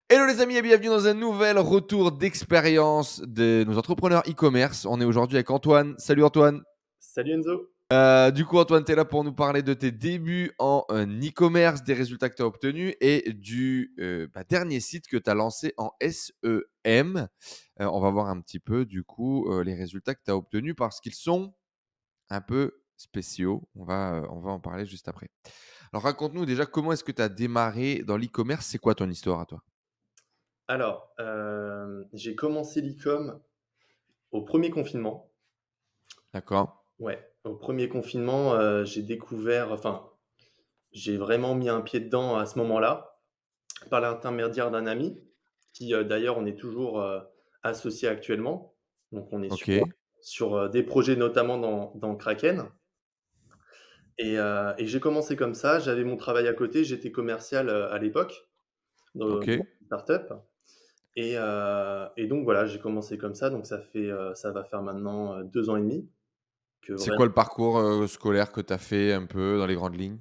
Hello les amis et bienvenue dans un nouvel retour d'expérience de nos entrepreneurs e-commerce. On est aujourd'hui avec Antoine. Salut Antoine. Salut Enzo. Du coup Antoine, tu es là pour nous parler de tes débuts en e-commerce, des résultats que tu as obtenus et du dernier site que tu as lancé en SEM. On va voir un petit peu du coup les résultats que tu as obtenus parce qu'ils sont un peu spéciaux. On va en parler juste après. Alors raconte-nous déjà comment est-ce que tu as démarré dans l'e-commerce. C'est quoi ton histoire à toi? Alors, j'ai commencé l'e-com au premier confinement. D'accord. Ouais, au premier confinement, j'ai découvert j'ai vraiment mis un pied dedans à ce moment-là, par l'intermédiaire d'un ami qui, d'ailleurs, on est toujours, associés actuellement. Donc on est OK. sur des projets notamment dans Kraken et j'ai commencé comme ça. J'avais mon travail à côté, j'étais commercial, à l'époque, dans OK. une start-up. Et donc voilà, j'ai commencé comme ça, donc ça va faire maintenant, 2 ans et demi que C'est vraiment. quoi le parcours, scolaire que tu as fait un peu dans les grandes lignes?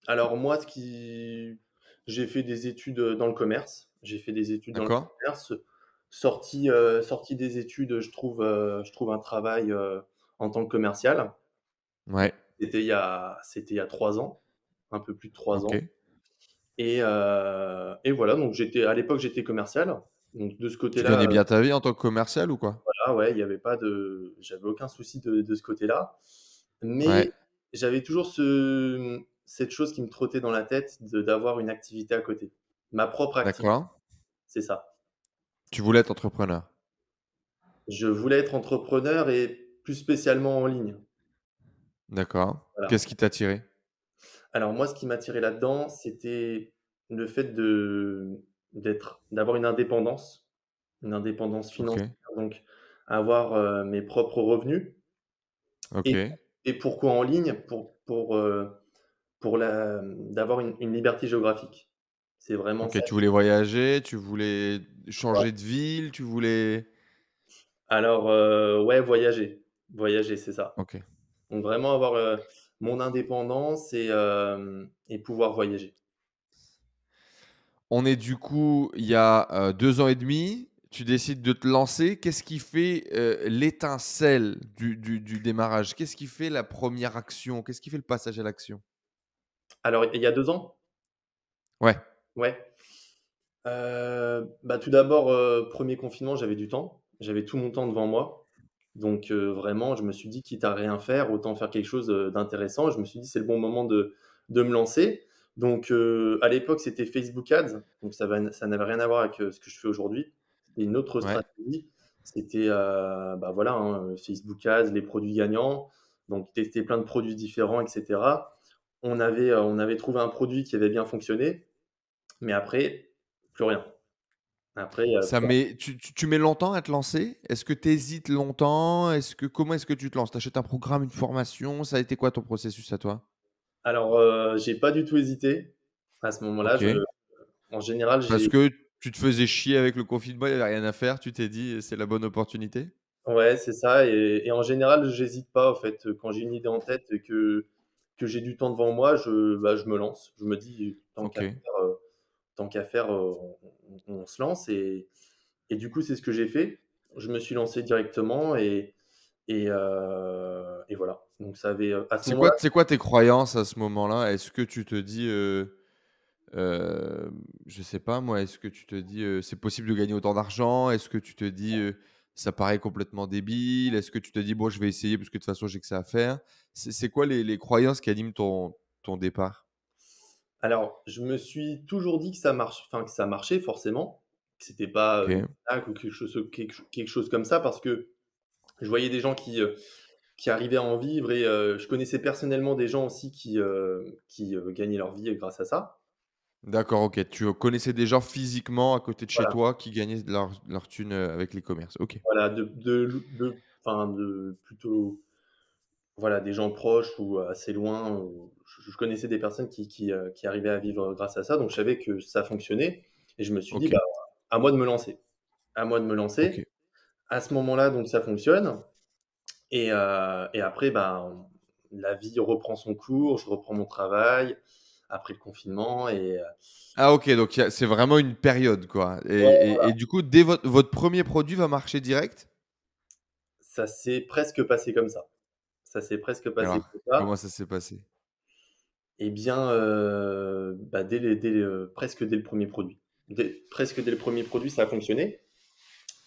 Alors moi, j'ai fait des études, dans le commerce. J'ai fait des études dans le D'accord. commerce. Sorti des études, je trouve un travail, en tant que commercial. Ouais. C'était il y a 3 ans, un peu plus de 3 ans OK. et voilà, donc à l'époque, j'étais commercial, donc de ce Tu côté-là. gagnais bien ta vie en tant que commercial ou quoi? Ah ouais, il y avait pas de j'avais aucun souci de ce côté-là. Ouais. Mais j'avais toujours cette chose qui me trottait dans la tête d'avoir une activité à côté. Ma propre activité, D'accord. c'est ça. Tu voulais être entrepreneur? Je voulais être entrepreneur et plus spécialement en ligne. D'accord. Voilà. Qu'est-ce qui t'a attiré? Alors moi, ce qui m'attirait là-dedans, c'était le fait d'avoir une indépendance financière, OK. donc avoir, mes propres revenus. et OK. et pourquoi en ligne? Pour d'avoir une liberté géographique. C'est vraiment OK, ça tu qui. voulais voyager, tu voulais Ouais. changer de ville, tu voulais Alors, ouais, voyager, c'est ça. OK. Donc vraiment avoir, mon indépendance et pouvoir voyager. On est du coup, il y a, 2 ans et demi, tu décides de te lancer. Qu'est-ce qui fait, l'étincelle du démarrage? Qu'est-ce qui fait la première action? Qu'est-ce qui fait le passage à l'action? Alors il y a 2 ans? Ouais. Ouais. Tout d'abord, 1er confinement, j'avais du temps. J'avais tout mon temps devant moi. Donc vraiment, je me suis dit: «Quitte à rien faire, autant faire quelque chose, d'intéressant». Je me suis dit: «C'est le bon moment de me lancer». Donc à l'époque, c'était Facebook Ads, donc ça n'avait rien à voir avec, ce que je fais aujourd'hui. C'était une autre Ouais. stratégie. C'était, voilà, hein, Facebook Ads, les produits gagnants, donc tester plein de produits différents et cetera. On avait trouvé un produit qui avait bien fonctionné, mais après, plus rien. Après, Ça met tu mets longtemps à te lancer? Est-ce que tu hésites longtemps? Comment est-ce que tu te lances? Tu achètes un programme, une formation? Ça a été quoi ton processus à toi? alors, j'ai pas du tout hésité. À ce moment-là, OK. en général, Parce que tu te faisais chier avec le confinement, il y avait rien à faire, tu t'es dit: «C'est la bonne opportunité»? ouais, c'est ça et en général, j'hésite pas, en fait, quand j'ai une idée en tête et que j'ai du temps devant moi, je me lance. Je me dis: OK. tant qu'à faire, on se lance» et du coup, c'est ce que j'ai fait. Je me suis lancé directement et voilà. Donc ça avait, à ce moment-là. C'est quoi tes croyances à ce moment-là? Est-ce que tu te dis, je sais pas moi, est-ce que tu te dis, «C'est possible de gagner autant d'argent»? Est-ce que tu te dis, «Ça paraît complètement débile»? Est-ce que tu te dis: «Bon, je vais essayer parce que de toute façon, j'ai que ça à faire»? C'est quoi les croyances qui animent ton départ? Alors, je me suis toujours dit que ça marchait forcément, que c'était pas, une OK. arnaque ou quelque chose comme ça parce que je voyais des gens qui arrivaient à en vivre et je connaissais personnellement des gens aussi qui, gagnaient leur vie grâce à ça. D'accord, OK. Tu connaissais des gens physiquement à côté de chez Voilà, toi qui gagnaient de leur thune, avec l'e-commerce. OK. voilà, de plutôt, voilà, des gens proches ou assez loin, ou je connaissais des personnes qui arrivaient à vivre grâce à ça, donc je savais que ça fonctionnait et je me suis dit: «Bah, OK. à moi de me lancer, à moi de me OK. lancer». À ce moment-là, donc ça fonctionne et après, ben, la vie reprend son cours, je reprends mon travail, après le confinement et Ah OK, donc c'est vraiment une période, quoi et ouais, et et du coup, dès votre 1er produit va marcher direct? ça s'est presque passé comme ça. Ça s'est presque passé Alors, comme comment ça. ça s'est passé? Et bien, bah, presque dès le premier produit. Presque dès le premier produit, ça a fonctionné.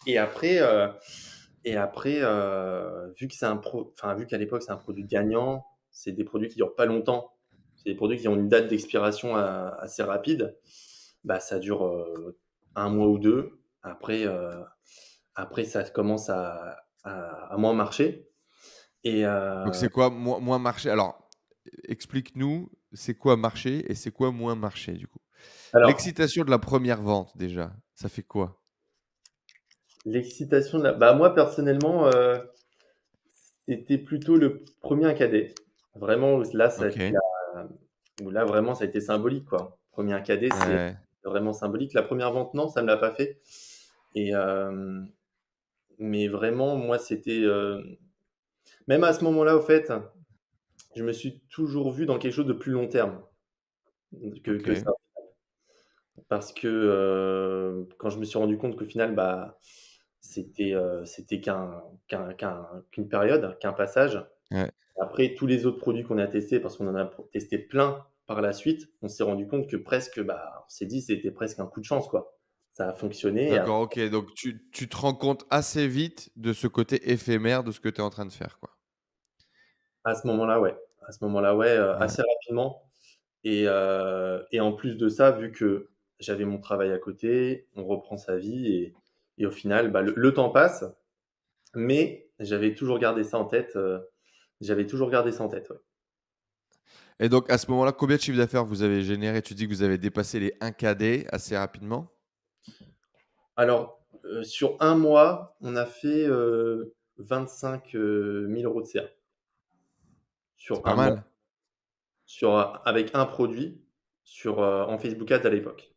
Et après, vu que vu qu'à l'époque, c'est un produit gagnant, c'est des produits qui durent pas longtemps, c'est des produits qui ont une date d'expiration assez rapide, bah, ça dure, 1 mois ou 2. Après ça commence à moins marcher et Donc c'est quoi moins marché? Alors, explique-nous, c'est quoi marché et c'est quoi moins marché, du coup? alors L'excitation de la première vente déjà, ça fait quoi? l'excitation de la bah, moi personnellement, c'était plutôt le premier er cadet. Vraiment où là, ça a été OK, où là vraiment ça a été symbolique quoi. Premier er cadet, c'est ouais. vraiment symbolique. La première vente non, ça me l'a pas fait et mais vraiment moi c'était, même à ce moment-là au fait, je me suis toujours vu dans quelque chose de plus long terme que OK, ça. Parce que, quand je me suis rendu compte qu'au final, bah, c'était qu'une période, qu'un passage. ouais. Après tous les autres produits qu'on a testés, parce qu'on en a testé plein par la suite, on s'est rendu compte que presque, bah, on s'est dit: «C'était presque un coup de chance, quoi». Ça a fonctionné et D'accord, OK, donc tu te rends compte assez vite de ce côté éphémère de ce que tu es en train de faire, quoi? à ce moment-là, ouais. À ce moment-là, ouais, Ouais. assez rapidement et en plus de ça, vu que j'avais mon travail à côté, on reprend sa vie et au final, bah, le temps passe, mais j'avais toujours gardé ça en tête, ouais. Et donc à ce moment-là, combien de chiffre d'affaires vous avez généré? Tu dis que vous avez dépassé les 1 KD assez rapidement? Alors, sur un mois, on a fait, 25 000 € de CA. C'est Sur pas un mois, mal. avec un produit en Facebook Ads à l'époque.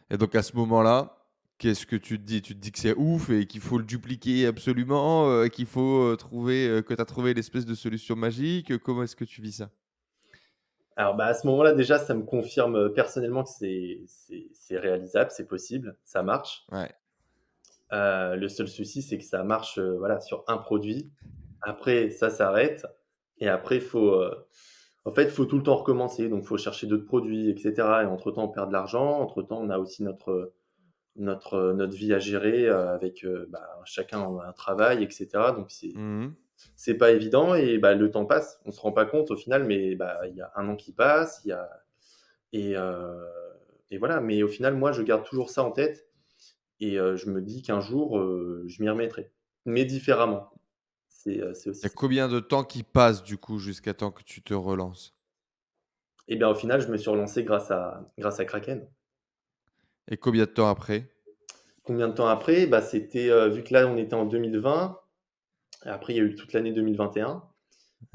Et donc à ce moment-là, qu'est-ce que tu te dis? Tu te dis que c'est ouf et qu'il faut le dupliquer absolument, qu'il faut, trouver, que tu as trouvé l'espèce de solution magique? Comment est-ce que tu vis ça? Alors, bah, à ce moment-là, déjà, ça me confirme, personnellement que c'est réalisable, c'est possible, ça marche. Ouais, Le seul souci, c'est que ça marche, voilà, sur un produit. Après, ça s'arrête et après, en fait, il faut tout le temps recommencer. Donc, il faut chercher d'autres produits et cetera et entre-temps, on perd de l'argent. Entre-temps, on a aussi notre vie à gérer, avec, bah, chacun a un travail et cetera. Donc mmh. c'est pas évident et bah, le temps passe. On se rend pas compte au final, mais bah, il y a un an qui passe, il y a et heu et voilà. Mais au final, moi, je garde toujours ça en tête et je me dis qu'un jour, je m'y remettrai, mais différemment. C'est Il y aussi a ça. combien de temps qui passe du coup jusqu'à temps que tu te relances? Et bien, au final, je me suis relancé grâce à Kraken. Et combien de temps après? Combien de temps après? Bah, c'était, vu que là, on était en 2020, après il y a eu toute l'année 2021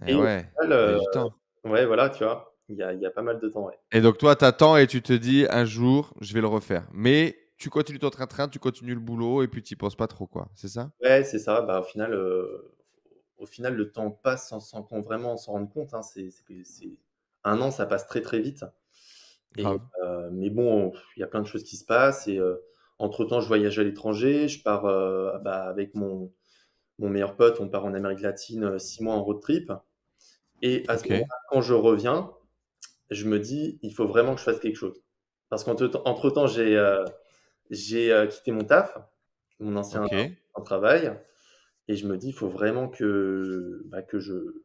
Eh et au ouais, final, il y a eu du temps. ouais, voilà, tu vois? Il y a pas mal de temps, ouais. Et donc toi, tu attends et tu te dis: «Un jour, je vais le refaire». Mais tu continues ton train-train, tu continues le boulot et puis tu y penses pas trop, quoi, c'est ça? Ouais, c'est ça. Bah, au final, le temps passe sans qu'on vraiment s'en rende compte, hein. C'est 1 an, ça passe très, très vite et Grave. mais bon, il y a plein de choses qui se passent et entre-temps, je voyage à l'étranger. Je pars, bah, avec mon meilleur pote, on part en Amérique latine, 6 mois en road trip et à ce OK, moment-là, quand je reviens, je me dis: «Il faut vraiment que je fasse quelque chose». Parce qu'entre-temps, j'ai, quitté mon taf, mon OK. ancien travail et je me dis: «Il faut vraiment que, bah, que je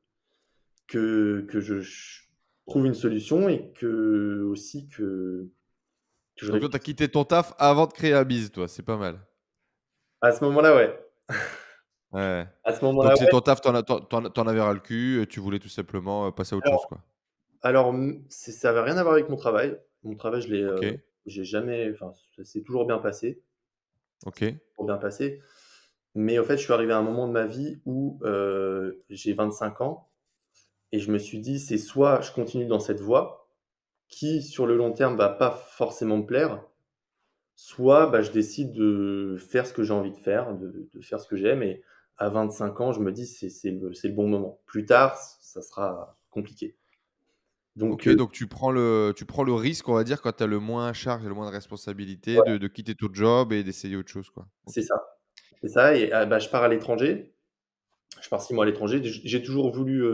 trouve une solution et que aussi que je Donc toi, tu as réfléchisse». quitté ton taf avant de créer Abiz, toi, c'est pas mal. À ce moment-là, ouais. Ouais. À ce moment-là, Donc c'est ouais. ton taf, tu en avais ras le cul, tu voulais tout simplement, passer à autre chose, Alors quoi? ça avait rien à voir avec mon travail. Mon travail, OK, j'ai jamais enfin, ça s'est toujours bien passé, OK, toujours bien passé. Mais au fait, je suis arrivé à un moment de ma vie où, j'ai 25 ans et je me suis dit: «C'est soit je continue dans cette voie qui, sur le long terme, va pas forcément me plaire, soit, bah, je décide de faire ce que j'ai envie de faire, de faire ce que j'aime» et à 25 ans, je me dis: C'est le bon moment. Plus tard, ça sera compliqué». Donc, OK, donc tu prends le risque, on va dire, quand tu as le moins à charge et le moins de responsabilité voilà, de quitter ton job et d'essayer autre chose, quoi. c'est OK. ça. C'est ça et bah, je pars à l'étranger. Je pars 6 mois à l'étranger. J'ai toujours voulu,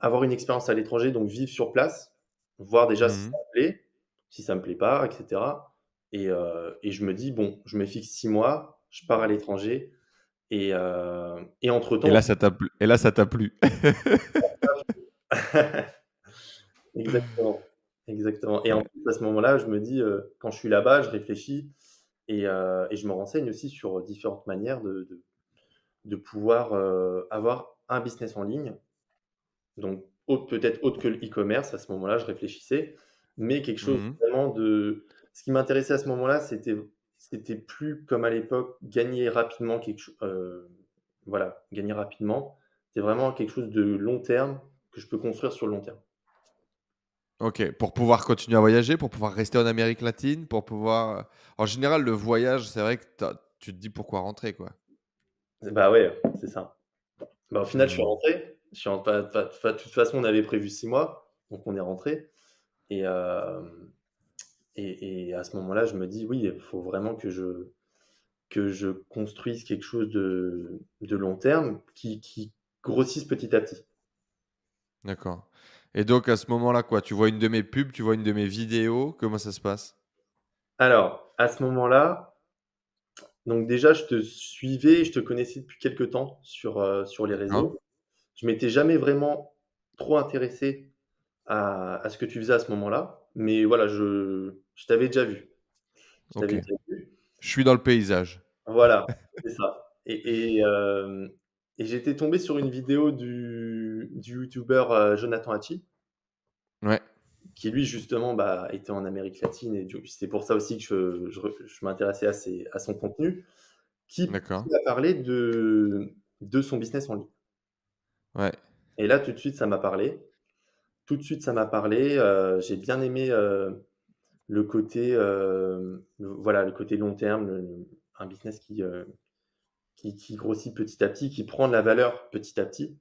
avoir une expérience à l'étranger, donc vivre sur place, voir déjà si Mmh. ça me plaît, si ça me plaît pas et cetera et je me dis: «Bon, je me fixe 6 mois, je pars à l'étranger» et Et entre-temps là, ça t'a plu et là, ça t'a plu? exactement, exactement et en Ouais. plus, à ce moment-là, je me dis, quand je suis là-bas, je réfléchis et je me renseigne aussi sur différentes manières de pouvoir, avoir un business en ligne. Donc autre peut-être autre que le e-commerce, à ce moment-là, je réfléchissais, mais quelque chose Mmh. vraiment de ce qui m'intéressait à ce moment-là, c'était plus comme à l'époque, gagner rapidement voilà, gagner rapidement. C'est vraiment quelque chose de long terme, que je peux construire sur le long terme. OK, pour pouvoir continuer à voyager, pour pouvoir rester en Amérique latine, pour pouvoir, en général, le voyage, c'est vrai que tu te dis: «Pourquoi rentrer?» quoi. Bah ouais, c'est ça. Bah, au final, je suis Mmh. rentré. Je suis ren pas de toute façon, on avait prévu 6 mois, donc on est rentré et hem et à ce moment-là, je me dis: «Oui, il faut vraiment que je construise quelque chose de long terme qui grossisse petit à petit». D'accord. Et donc à ce moment-là, quoi, tu vois une de mes pubs, tu vois une de mes vidéos, comment ça se passe? Alors, à ce moment-là, donc déjà, je te suivais, je te connaissais depuis quelque temps sur les D'accord. réseaux. Je m'étais jamais vraiment trop intéressé à ce que tu faisais à ce moment-là, mais voilà, je t'avais déjà vu. Je OK. t'avais déjà vu. Je suis dans le paysage. Voilà, c'est ça et j'étais tombé sur une vidéo du youtubeur, Jonathan Hachi. Ouais, Qui lui justement, bah, était en Amérique latine et c'est pour ça aussi que je m'intéressais à son contenu, d'accord. qui a parlé de son business en ligne Ouais, et là tout de suite ça m'a parlé. Tout de suite ça m'a parlé, j'ai bien aimé, le côté, voilà, le côté long terme, un business qui grossit petit à petit, qui prend de la valeur petit à petit.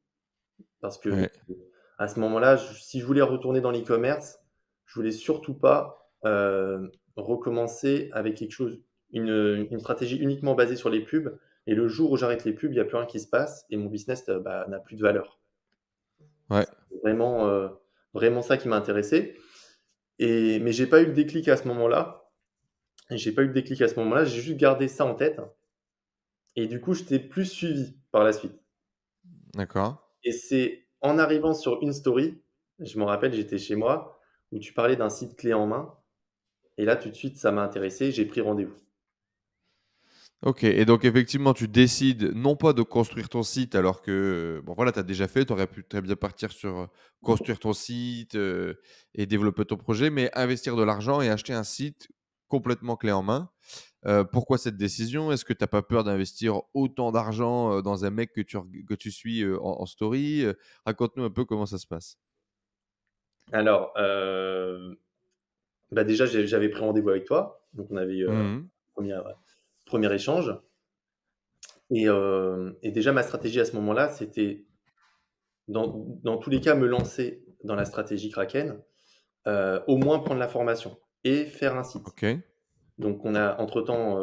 Parce que ouais. à ce moment-là, si je voulais retourner dans l'e-commerce, je voulais surtout pas, recommencer avec quelque chose une stratégie uniquement basée sur les pubs et le jour où j'arrête les pubs, il y a plus rien qui se passe et mon business, bah, n'a plus de valeur. Ouais. C'est vraiment, vraiment ça qui m'a intéressé mais j'ai pas eu le déclic à ce moment-là. J'ai pas eu le déclic à ce moment-là, j'ai juste gardé ça en tête et du coup, je t'ai plus suivi par la suite D'accord. et c'est en arrivant sur une story, je me rappelle, j'étais chez moi, où tu parlais d'un site clé en main. Et là, tout de suite, ça m'a intéressé, j'ai pris rendez-vous. OK, et donc effectivement, tu décides non pas de construire ton site alors que, bon voilà, tu as déjà fait, tu aurais pu très bien partir sur, construire ton site, et développer ton projet, mais investir de l'argent et acheter un site complètement clé en main. Pourquoi cette décision? Est-ce que tu as pas peur d'investir autant d'argent, dans un mec que tu suis, en story? Raconte-nous un peu comment ça se passe? Alors, bah, déjà, j'avais pris rendez-vous avec toi, donc on avait eu, Mmh. 1er échange et déjà ma stratégie à ce moment-là, c'était dans tous les cas me lancer dans la stratégie Kraken, au moins prendre la formation et faire un site. OK. Donc on a entre-temps,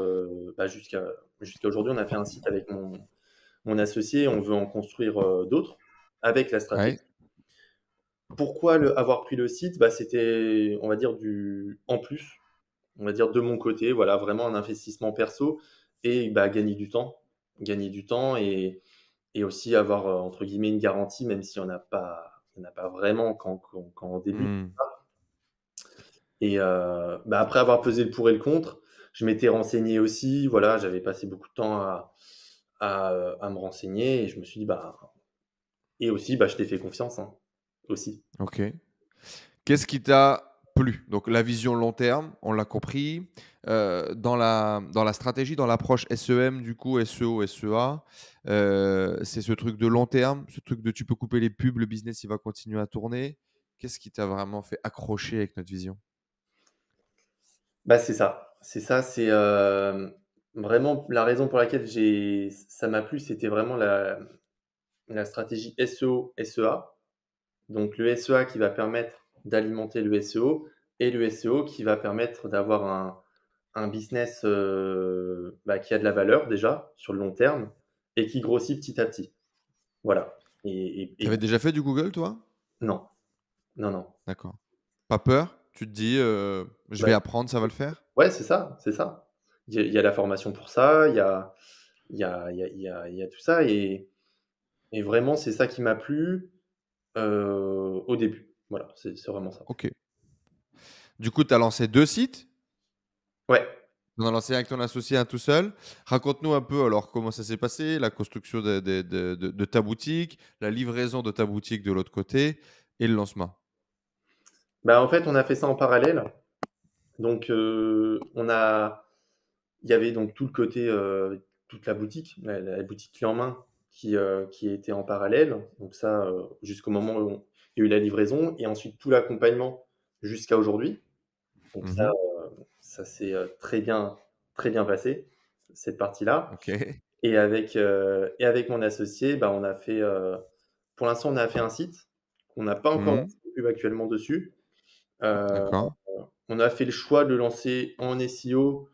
bah, jusqu'à aujourd'hui, on a fait un site avec mon associé, on veut en construire, d'autres avec la stratégie. Ouais. Pourquoi avoir pris le site? Bah, c'était, on va dire, du en plus, on va dire de mon côté, voilà, vraiment un investissement perso et bah, gagner du temps. Gagner du temps et aussi avoir, entre guillemets «une garantie» même si on n'a pas vraiment quand on débute Mmh. bah, après avoir pesé le pour et le contre, je m'étais renseigné aussi, voilà, j'avais passé beaucoup de temps à me renseigner et je me suis dit: «Bah» et aussi, bah, je t'ai fait confiance, hein, aussi. OK. Qu'est-ce qui t'a plu? Donc la vision long terme, on l'a compris. Dans la stratégie, dans l'approche SEM du coup, SEO, SEA, c'est ce truc de long terme, ce truc de tu peux couper les pubs, le business il va continuer à tourner. Qu'est-ce qui t'a vraiment fait accrocher avec notre vision? Bah, c'est ça. C'est ça, vraiment la raison pour laquelle ça m'a plu, c'était vraiment la stratégie SEO, SEA. Donc le SEA qui va permettre d'alimenter le SEO et le SEO qui va permettre d'avoir un business, bah, qui a de la valeur déjà sur le long terme et qui grossit petit à petit. Voilà Tu et avais déjà fait du Google, toi? non, non, non. D'accord. Pas peur? Tu te dis, «Je Bah, vais apprendre, ça va le faire»? ouais, c'est ça, c'est ça. Il y a la formation pour ça, il y a tout ça et vraiment c'est ça qui m'a plu, au début. Voilà, c'est vraiment ça. OK. Du coup, tu as lancé 2 sites? Ouais. Tu en as lancé un avec ton associé, un tout seul. Raconte-nous un peu alors comment ça s'est passé, la construction de ta boutique, la livraison de ta boutique de l'autre côté et le lancement? Bah, en fait, on a fait ça en parallèle. Donc, il y avait donc tout le côté, toute la boutique, la boutique clé en main qui était en parallèle. Donc ça, jusqu'au moment où il y a eu la livraison et ensuite tout l'accompagnement jusqu'à aujourd'hui. Donc ça, Mmh. ça s'est, très bien passé, cette partie-là OK. et avec mon associé, bah, on a fait, pour l'instant, on a fait un site. On n'a pas encore Mmh. lancé de pub actuellement dessus. Heu, D'accord. on a fait le choix de le lancer en SEO,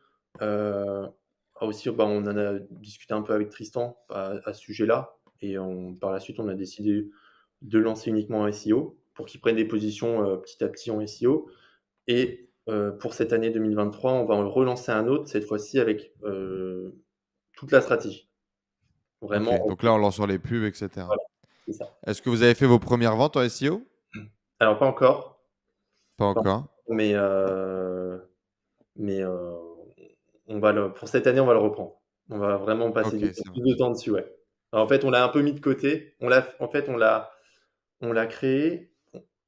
aussi, bah, on en a discuté un peu avec Tristan à ce sujet-là et par la suite, on a décidé de lancer uniquement en SEO pour qu'il prenne des positions, petit à petit en SEO et pour cette année 2023, on va en relancer un autre, cette fois-ci avec, toute la stratégie. OK, Vraiment, donc là, on lance sur les pubs et cetera. voilà, c'est ça. Est-ce que vous avez fait vos premières ventes en SEO? Alors pas encore, Pas pas encore. encore, mais on va le pour cette année, on va le reprendre. On va vraiment passer OK, plus ça de marche. temps dessus, ouais. En fait, on l'a un peu mis de côté. En fait, on l'a créé.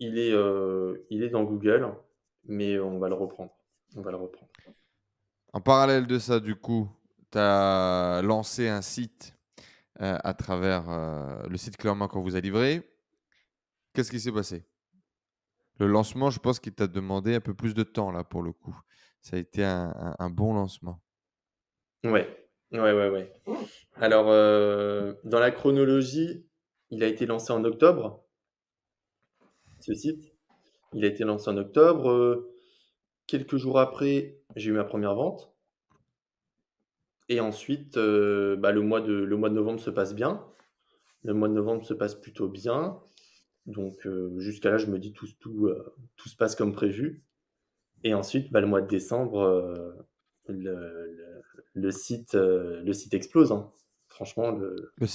Il est dans Google, mais on va le reprendre. On va le reprendre. En parallèle de ça, du coup, tu as lancé un site, à travers, le site clé en main qu'on vous a livré. Qu'est-ce qui s'est passé? Le lancement, je pense qu'il t'a demandé un peu plus de temps là, pour le coup. Ça a été un bon lancement. Ouais. Ouais, ouais, ouais. Alors, dans la chronologie, il a été lancé en octobre, ce site. Il a été lancé en octobre, quelques jours après, j'ai eu ma première vente. Et ensuite, bah, le mois de novembre se passe bien. Le mois de novembre se passe plutôt bien. Donc, jusqu'à là, je me dis tout se passe comme prévu. Et ensuite, bah, le mois de décembre, le site explose, hein. Franchement, Le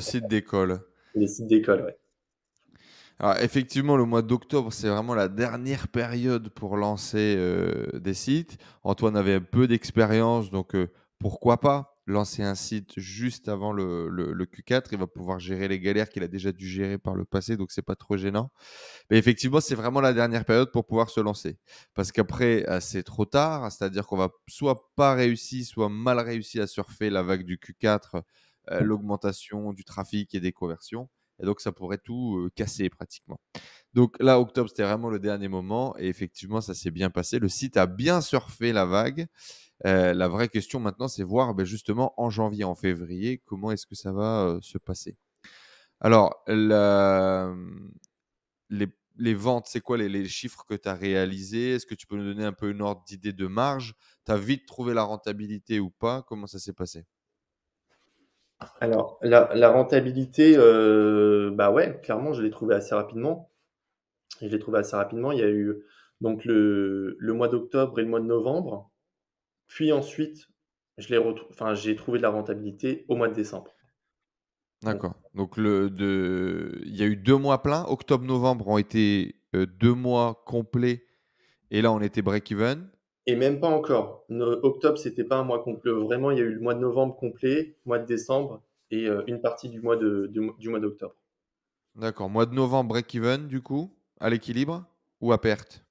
site décolle. le site décolle, ouais. Alors effectivement, le mois d'octobre, c'est vraiment la dernière période pour lancer, des sites. Antoine avait un peu d'expérience, donc pourquoi pas lancer un site juste avant le Q4. Il va pouvoir gérer les galères qu'il a déjà dû gérer par le passé, donc c'est pas trop gênant. Mais effectivement, c'est vraiment la dernière période pour pouvoir se lancer. Parce qu'après, c'est trop tard, c'est-à-dire qu'on va soit pas réussi, soit mal réussi à surfer la vague du Q4, l'augmentation du trafic et des conversions et donc ça pourrait tout, casser pratiquement. Donc là, octobre, c'était vraiment le dernier moment et effectivement, ça s'est bien passé. Le site a bien surfé la vague. La vraie question maintenant, c'est voir, beh, justement en janvier, en février, comment est-ce que ça va, se passer? Alors les ventes, c'est quoi les chiffres que tu as réalisés? Est-ce que tu peux nous donner un peu une ordre d'idée de marge? Tu as vite trouvé la rentabilité ou pas? Comment ça s'est passé? Alors la rentabilité, bah, ouais, clairement, je l'ai trouvée assez rapidement. Je l'ai trouvée assez rapidement. Il y a eu donc le mois d'octobre et le mois de novembre. Puis ensuite, j'ai trouvé de la rentabilité au mois de décembre. Donc D'accord. Donc il y a eu 2 mois pleins. Octobre-novembre ont été, 2 mois complets et là, on était break even. et même pas encore. Octobre, c'était pas un mois complet. Vraiment, il y a eu le mois de novembre complet, mois de décembre et une partie du mois d'octobre. D'accord. Mois de novembre, break even du coup, à l'équilibre ou à perte?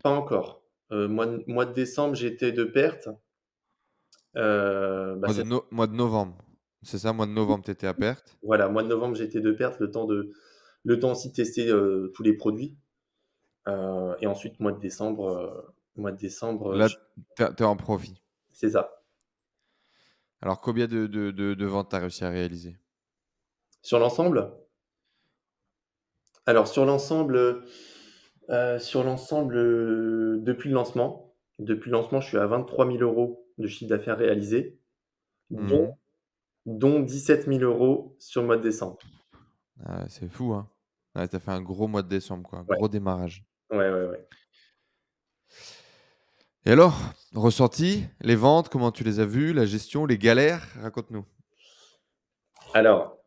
Pas encore. Mois de décembre, j'étais de perte. Bah, c'est Mois de novembre. C'est ça, mois de novembre, tu étais à perte. voilà, mois de novembre, j'étais de perte, le temps aussi de tester, tous les produits, et ensuite mois de décembre, Là, j tu es en profit. c'est ça. Alors combien de ventes tu as réussi à réaliser? Sur l'ensemble? Alors sur l'ensemble, Sur l'ensemble, depuis le lancement, je suis à 23 000 € de chiffre d'affaires réalisé, dont Mmh. dont 17 000 € sur le mois de décembre. Ah, c'est fou, hein? Ouais, tu fait un gros mois de décembre, quoi, Ouais, gros démarrage. ouais, ouais, ouais. Et alors, ressenti, les ventes, comment tu les as vues, la gestion, les galères? Raconte-nous. Alors,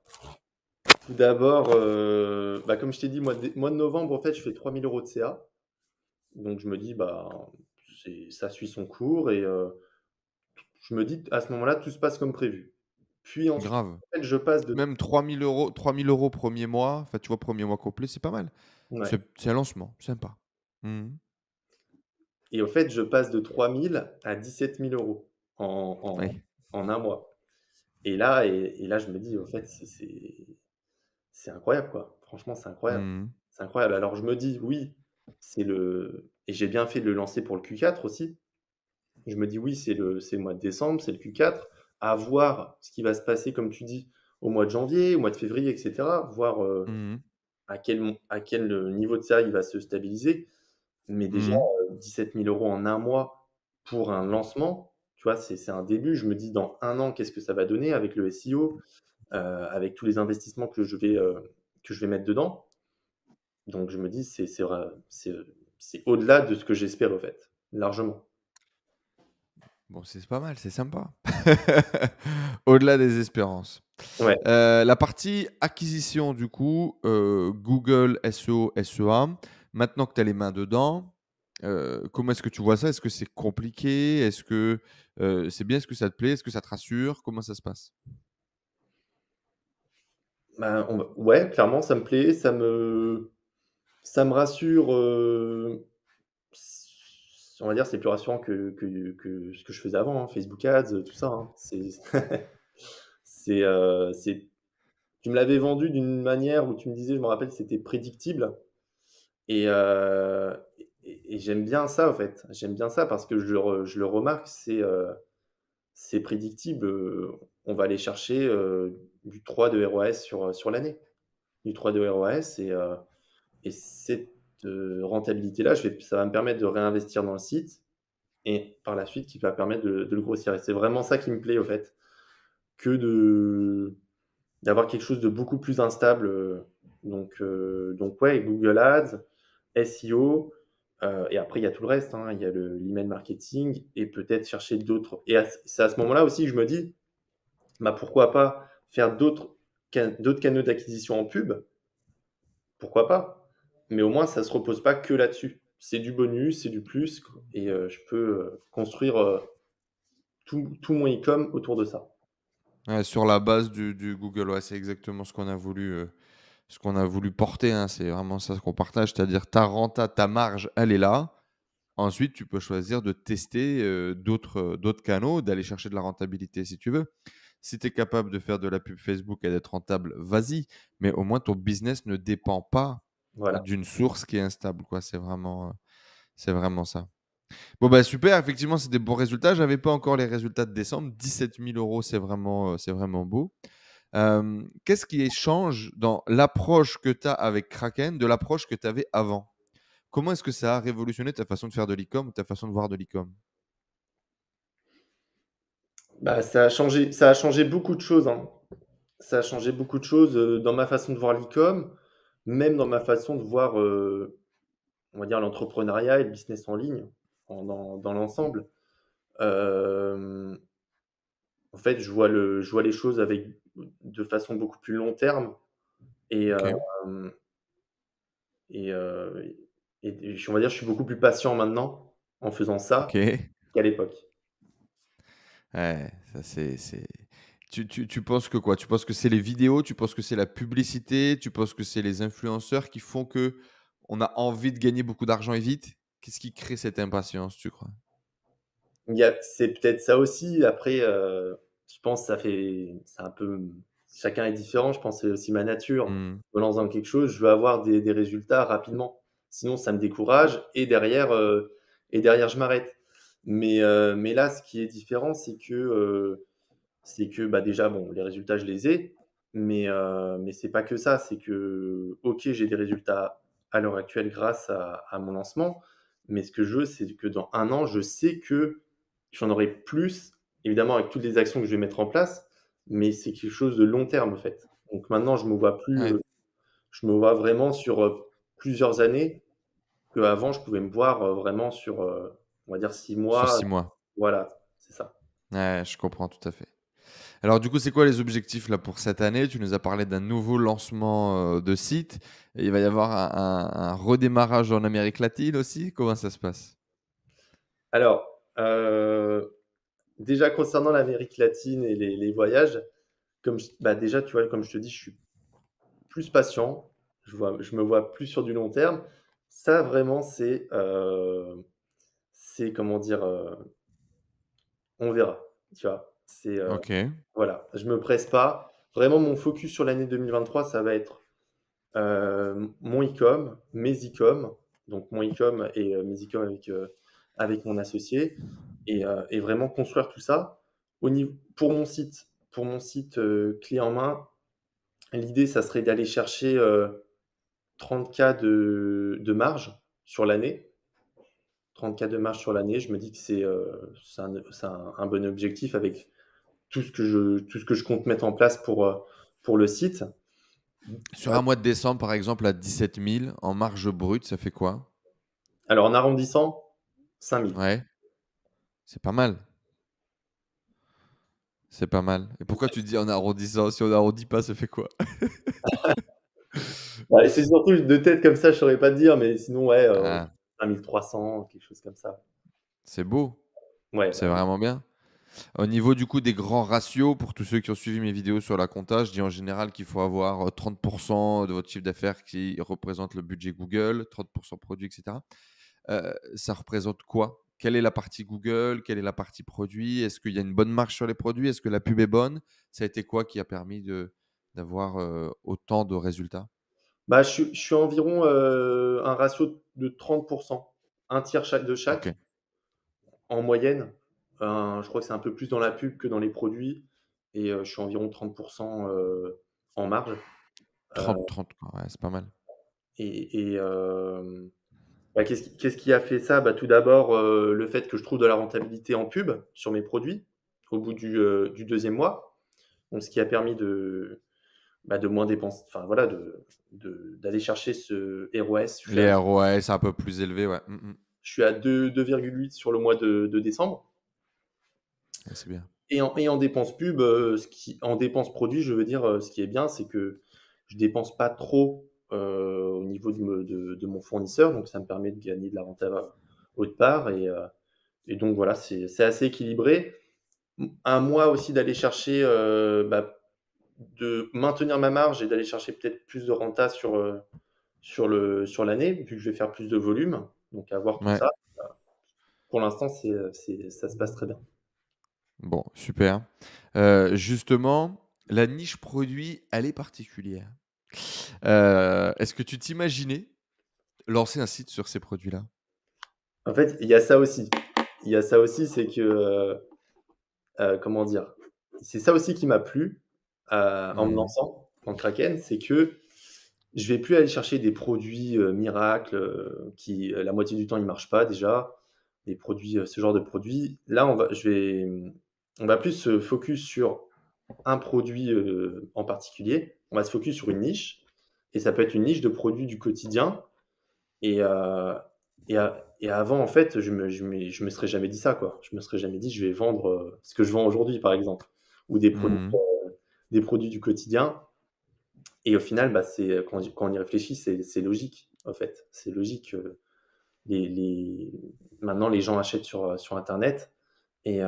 tout d'abord, bah, comme je t'ai dit, mois de novembre, en fait, je fais 3 000 € de CA. Donc je me dis: «Bah, c'est ça suit son cours» et je me dis à ce moment-là, tout se passe comme prévu. Puis ensuite, Grave. en fait, je passe de Même 3 000 € 1er mois, enfin, tu vois, 1er mois complet, c'est pas mal. ouais C'est un lancement, sympa. Mmh. et au fait, je passe de 3 000 à 17 000 € en Oui. en un mois et là, je me dis: «En fait, c'est incroyable, quoi. Franchement, c'est incroyable. Mmh. C'est incroyable». Alors je me dis: «Oui, et j'ai bien fait de le lancer pour le Q4 aussi». Je me dis: «Oui, c'est le mois de décembre, c'est le Q4, à voir ce qui va se passer», comme tu dis, au mois de janvier, au mois de février et cetera, voir, Mmh. à quel niveau de série il va se stabiliser. Mais déjà, Mmh. 17 000 € en un mois pour un lancement, tu vois? C'est un début. Je me dis: «Dans un an, qu'est-ce que ça va donner avec le SEO?» Avec tous les investissements que je vais mettre dedans. Donc je me dis: «C'est vrai, c'est au-delà de ce que j'espère, au fait, largement». Bon, c'est pas mal, c'est sympa. Au-delà des espérances. Ouais. La partie acquisition du coup, Google SEO, SEA, maintenant que tu as les mains dedans, comment est-ce que tu vois ça? Est-ce que c'est compliqué? Est-ce que, c'est bien? Est-ce que ça te plaît? Est-ce que ça te rassure? Comment ça se passe? Bah, ouais, clairement, ça me plaît, ça me rassure, on va dire, c'est plus rassurant que ce que je faisais avant, hein, Facebook Ads, tout ça, hein. C'est tu me l'avais vendu d'une manière où tu me disais, je me rappelle, c'était prédictible et j'aime bien ça, en fait. J'aime bien ça parce que je le remarque, c'est prédictible, on va aller chercher, du 3 de ROAS sur l'année. Du 3 de ROAS et cette, rentabilité-là, ça va me permettre de réinvestir dans le site et par la suite qui va permettre de le grossir et c'est vraiment ça qui me plaît, au fait, que d'avoir quelque chose de beaucoup plus instable, donc ouais, Google Ads, SEO, et après il y a tout le reste, hein. Il y a l'email marketing et peut-être chercher d'autres et c'est à ce moment-là aussi que je me dis: «Bah, pourquoi pas faire d'autres canaux d'acquisition en pub?» Pourquoi pas? Mais au moins ça se repose pas que là-dessus. C'est du bonus, c'est du plus et je peux, construire, tout mon e-com autour de ça. Ouais, sur la base du Google, ouais, c'est exactement ce qu'on a voulu porter, hein. C'est vraiment ça qu'on partage, c'est-à-dire ta marge, elle est là. Ensuite, tu peux choisir de tester, d'autres canaux, d'aller chercher de la rentabilité si tu veux. Si tu es capable de faire de la pub Facebook et d'être rentable, vas-y, mais au moins ton business ne dépend pas Voilà. d'une source qui est instable, quoi. C'est vraiment ça. Bon, bah, super, effectivement, c'est des bons résultats. J'avais pas encore les résultats de décembre. 17 000 €, c'est vraiment beau. Qu'est-ce qui change dans l'approche que tu as avec Kraken de l'approche que tu avais avant? Comment est-ce que ça a révolutionné ta façon de faire de l'e-com ou ta façon de voir de l'e-com? Bah, ça a changé beaucoup de choses, hein. Ça a changé beaucoup de choses, dans ma façon de voir l'e-com, même dans ma façon de voir, on va dire l'entrepreneuriat et le business en ligne, dans l'ensemble. Hem, En fait, je vois les choses de façon beaucoup plus long terme et OK. et heu on va dire, je suis beaucoup plus patient maintenant en faisant ça OK. qu'à l'époque. Ouais, ça tu penses que quoi? Tu penses que c'est les vidéos? Tu penses que c'est la publicité? Tu penses que c'est les influenceurs qui font que on a envie de gagner beaucoup d'argent et vite? Qu'est-ce qui crée cette impatience, tu crois? C'est peut-être ça aussi. Après, je pense c'est un peu chacun est différent. Je pense que c'est aussi ma nature. Mmh. Je me lance dans quelque chose, je veux avoir des résultats rapidement. Sinon ça me décourage et derrière je m'arrête. Mais là, ce qui est différent, c'est que, bah, déjà, bon, les résultats, je les ai, mais c'est pas que ça. C'est que, OK, j'ai des résultats à l'heure actuelle grâce à mon lancement. Mais ce que je veux, c'est que dans 1 an, je sais que j'en aurai plus, évidemment avec toutes les actions que je vais mettre en place, mais c'est quelque chose de long terme, en fait. Donc maintenant, je me vois plus, Ouais, je me vois vraiment sur, plusieurs années, qu'avant je pouvais me voir, vraiment sur, on va dire 6 sur mois. 6 mois. Voilà, c'est ça. Ouais, je comprends tout à fait. Alors du coup, c'est quoi les objectifs là pour cette année? Tu nous as parlé d'un nouveau lancement, de site. Et il va y avoir un redémarrage en Amérique latine aussi? Comment ça se passe? Alors, déjà concernant l'Amérique latine et les voyages, comme déjà, tu vois, comme je te dis, je suis plus patient, je me vois plus sur du long terme. Ça vraiment, c'est comment dire? On verra, tu vois? OK. Voilà, je me presse pas. Vraiment mon focus sur l'année 2023, ça va être, mon e-com, mes e-com, donc mon e-com et mes e-com avec mon associé et vraiment construire tout ça. Au niveau pour mon site, clé en main, l'idée, ça serait d'aller chercher, 30K de marge sur l'année. 30K de marge sur l'année, je me dis que c'est un bon objectif avec tout ce que je compte mettre en place pour le site. Sur un mois de décembre, par exemple, à 17 000 en marge brute, ça fait quoi? Alors en arrondissant, 5 000. Ouais, c'est pas mal, c'est pas mal. Et pourquoi tu dis en arrondissant? Si on arrondit pas, ça fait quoi? Ouais, c'est surtout de tête comme ça, je saurais pas te dire, mais sinon ouais, Ah, 5 300, quelque chose comme ça. c'est beau, Ouais, c'est vraiment bien. Au niveau du coup des grands ratios, pour tous ceux qui ont suivi mes vidéos sur la compta, je dis en général qu'il faut avoir 30 de votre chiffre d'affaires qui représente le budget Google, 30 produits, etc. Ça représente quoi? Quelle est la partie Google? Quelle est la partie produit? Est-ce qu'il y a une bonne marge sur les produits? Est-ce que la pub est bonne? Ça a été quoi qui a permis d'avoir, autant de résultats? bah, je suis environ, un ratio de 30, un tiers chaque de chaque, OK. en moyenne. Je crois que c'est un peu plus dans la pub que dans les produits et je suis environ 30, en marge. Heu 30 quoi, ouais, c'est pas mal. et bah, qu'est-ce qui a fait ça? Bah, tout d'abord, le fait que je trouve de la rentabilité en pub sur mes produits, au bout du 2e mois. Donc ce qui a permis de moins dépenser, enfin voilà, d'aller chercher ce ROS. Les ROAS un peu plus élevés, ouais. Je suis à 2,8 sur le mois de décembre Ouais, c'est bien. et en dépenses pub, en dépenses produits, je veux dire, ce qui est bien, c'est que je dépense pas trop, au niveau de mon fournisseur, donc ça me permet de gagner de la renta autre part et donc voilà, c'est assez équilibré. À moi aussi d'aller chercher, de maintenir ma marge et d'aller chercher peut-être plus de renta sur l'année, vu que je vais faire plus de volume, donc à voir tout Ouais, ça. Pour l'instant, ça se passe très bien. bon, super. Justement, la niche produit, elle est particulière. Est-ce que tu t'imaginais lancer un site sur ces produits-là? En fait, il y a ça aussi. Il y a ça aussi, c'est que, comment dire? C'est ça aussi qui m'a plu, en me Mmh. lançant en Kraken, c'est que je vais plus aller chercher des produits, miracles, qui, la moitié du temps, ils marchent pas déjà, des produits, ce genre de produits. Là, on va plus se focus sur un produit, en particulier. On va se focus sur une niche et ça peut être une niche de produits du quotidien et avant, en fait, je me serais jamais dit ça, quoi. Je me serais jamais dit: «Je vais vendre, ce que je vends aujourd'hui», par exemple, ou Mmh. des produits du quotidien et au final, bah, quand on y réfléchit, c'est logique, en fait. C'est logique, les maintenant les gens achètent sur internet et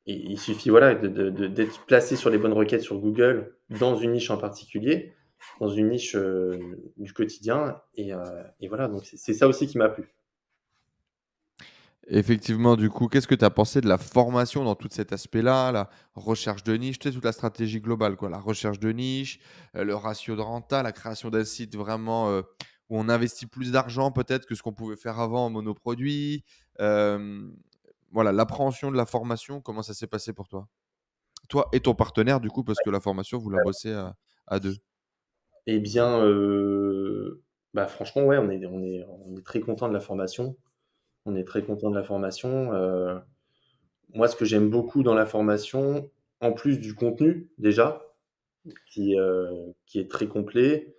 il suffit, voilà, d'être placé sur les bonnes requêtes sur Google, dans une niche en particulier, dans une niche, du quotidien et voilà, donc c'est ça aussi qui m'a plu. Effectivement, du coup, qu'est-ce que tu as pensé de la formation dans tout cet aspect-là, la recherche de niche, tu sais, toute la stratégie globale, quoi, la recherche de niche, le ratio de renta, la création d'un site vraiment, où on investit plus d'argent peut-être que ce qu'on pouvait faire avant en monoproduit, hem, voilà, l'appréhension de la formation, comment ça s'est passé pour toi? Toi et ton partenaire du coup, parce que la formation, vous la bossez à 2. Eh bien, Bah, franchement, ouais, on est très content de la formation. On est très content de la formation. Moi, ce que j'aime beaucoup dans la formation, en plus du contenu déjà, qui est très complet,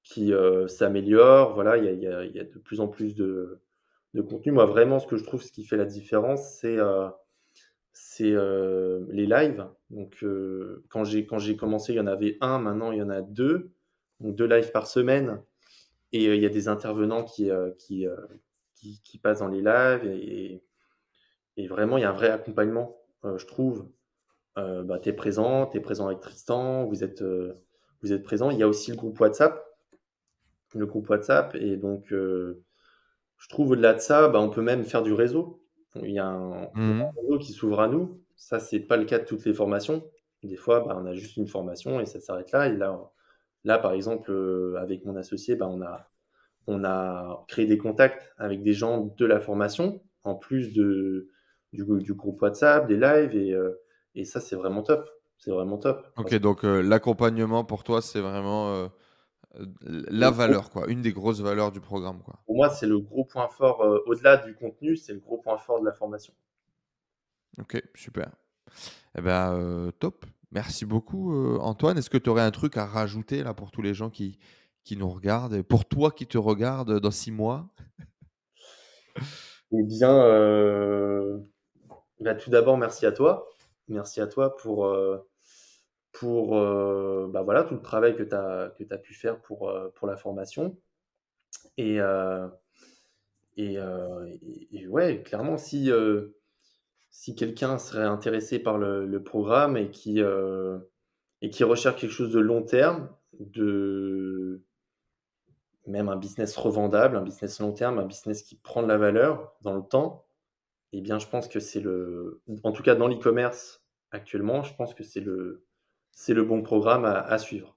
qui, s'améliore, voilà, il y a de plus en plus de contenu. Moi, vraiment, ce que je trouve, ce qui fait la différence, c'est les lives. Donc, quand j'ai commencé, il y en avait un, maintenant il y en a 2, donc 2 lives par semaine et il y a des intervenants qui passent dans les lives et vraiment, il y a un vrai accompagnement, je trouve. Bah, tu es présent avec Tristan, vous êtes présents. Il y a aussi le groupe WhatsApp et donc je trouve au-delà de ça, bah, on peut même faire du réseau. Il y a Mmh. un réseau qui s'ouvre à nous. Ça, c'est pas le cas de toutes les formations. Des fois, bah, on a juste une formation et ça s'arrête là et là, par exemple, avec mon associé, bah, on a créé des contacts avec des gens de la formation, en plus du groupe WhatsApp, des lives et ça, c'est vraiment top. C'est vraiment top OK, parce que donc l'accompagnement pour toi, c'est vraiment, c'est la le gros valeur, quoi, une des grosses valeurs du programme, quoi. pour moi, c'est le gros point fort, au-delà du contenu, c'est le gros point fort de la formation. OK, super. Eh ben, top. Merci beaucoup, Antoine. Est-ce que tu aurais un truc à rajouter là pour tous les gens qui nous regardent et pour toi qui te regardes dans 6 mois? Eh bien, bah, tout d'abord, merci à toi. Merci à toi bah, voilà, tout le travail que tu as pu faire pour la formation et heu et ouais, clairement, si quelqu'un serait intéressé par le programme et qui recherche quelque chose de long terme, de même un business revendable, un business long terme, un business qui prend de la valeur dans le temps, eh bien, je pense que en tout cas dans l'e-commerce actuellement, je pense que c'est le bon programme à suivre.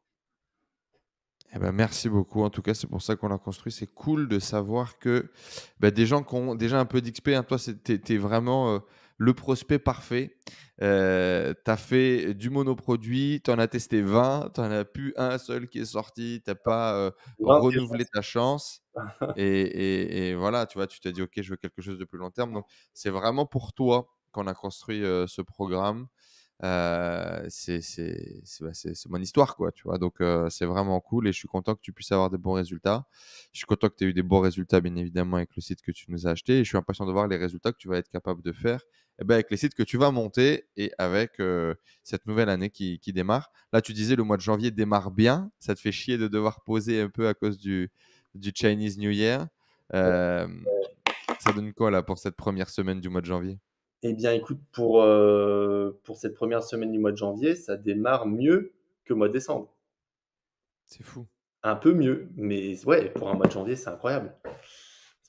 Eh ben, merci beaucoup. En tout cas, c'est pour ça qu'on l'a construit. C'est cool de savoir que, bah, des gens qui ont déjà un peu d'XP, hein, toi, tu es vraiment, le prospect parfait. Tu as fait du monoproduit, tu en as testé 20, tu en as plus un seul qui est sorti, tu as pas, 20, c'est renouvelé ta chance et voilà, tu vois, tu t'es dit: «OK, je veux quelque chose de plus long terme». Donc c'est vraiment pour toi qu'on a construit, ce programme. C'est mon histoire, quoi, tu vois? Donc c'est vraiment cool et je suis content que tu puisses avoir des bons résultats. Je suis content que tu aies eu des bons résultats, bien évidemment, avec le site que tu nous as acheté et je suis impatient de voir les résultats que tu vas être capable de faire, eh ben, avec les sites que tu vas monter et avec, cette nouvelle année qui démarre. Là, tu disais le mois de janvier démarre bien. Ça te fait chier de devoir poser un peu à cause du Chinese New Year. Hem, Ça donne quoi, là, pour cette première semaine du mois de janvier? Eh bien, écoute, pour cette première semaine du mois de janvier, ça démarre mieux que le mois de décembre. C'est fou. Un peu mieux, mais ouais, pour un mois de janvier, c'est incroyable.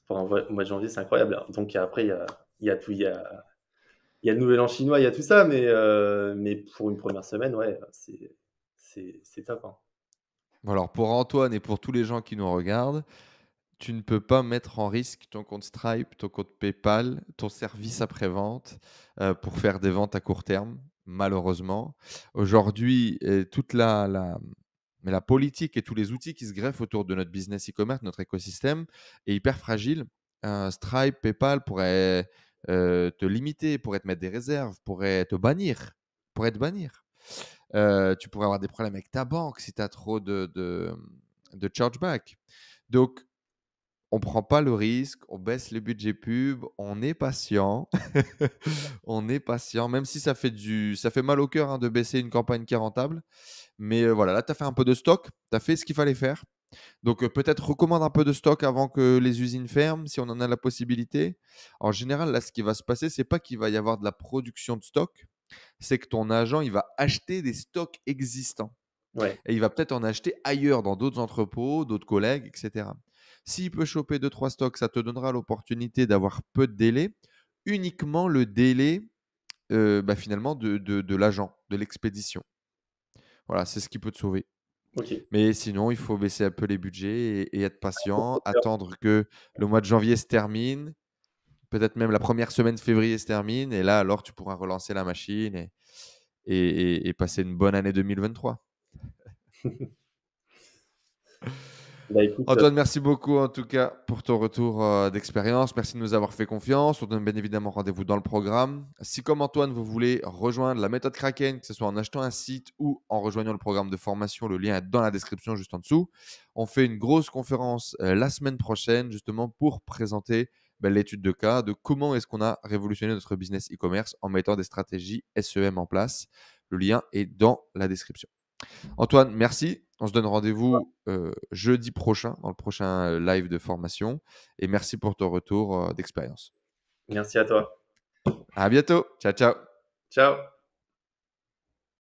Pour un mois de janvier, c'est incroyable. Donc après, il y a tout, il y a le nouvel an chinois, il y a tout ça, mais pour une première semaine, ouais, c'est top, hein. Bon alors pour Antoine et pour tous les gens qui nous regardent, tu ne peux pas mettre en risque ton compte Stripe, ton compte PayPal, ton service après-vente, pour faire des ventes à court terme, malheureusement. Aujourd'hui, toute la politique et tous les outils qui se greffent autour de notre business e-commerce, notre écosystème est hyper fragile. Stripe, PayPal pourraient, te limiter, pourraient te mettre des réserves, pourraient te bannir, pourraient te bannir. Tu pourrais avoir des problèmes avec ta banque si tu as trop de chargeback. Donc on prend pas le risque, on baisse les budgets pub, on est patient. On est patient, même si ça fait mal au cœur, hein, de baisser une campagne qui est rentable. Mais, voilà, là, tu as fait un peu de stock, tu as fait ce qu'il fallait faire. Donc, peut-être recommande un peu de stock avant que les usines ferment, si on en a la possibilité. En général, là, ce qui va se passer, c'est pas qu'il va y avoir de la production de stock, c'est que ton agent, il va acheter des stocks existants Ouais, et il va peut-être en acheter ailleurs, dans d'autres entrepôts, d'autres collègues, et cetera. S'il peut choper deux trois stocks, ça te donnera l'opportunité d'avoir peu de délai, uniquement le délai, bah, finalement de l'agent, de l'expédition. Voilà, c'est ce qui peut te sauver. OK. Mais sinon, il faut baisser un peu les budgets et être Faut patient, faut faire attendre que le mois de janvier se termine, peut-être même la première semaine de février se termine et là, alors tu pourras relancer la machine et passer une bonne année 2023. Bah, écoute, Antoine, merci beaucoup en tout cas pour ton retour d'expérience. Merci de nous avoir fait confiance. On donne bien évidemment rendez-vous dans le programme. Si comme Antoine, vous voulez rejoindre la méthode Kraken, que ce soit en achetant un site ou en rejoignant le programme de formation, le lien est dans la description juste en dessous. On fait une grosse conférence la semaine prochaine justement pour présenter l'étude de cas de comment est-ce qu'on a révolutionné notre business e-commerce en mettant des stratégies SEM en place. Le lien est dans la description. Antoine, merci. On se donne rendez-vous jeudi prochain dans le prochain live de formation. Et merci pour ton retour d'expérience. merci à toi. À bientôt. Ciao, ciao. Ciao.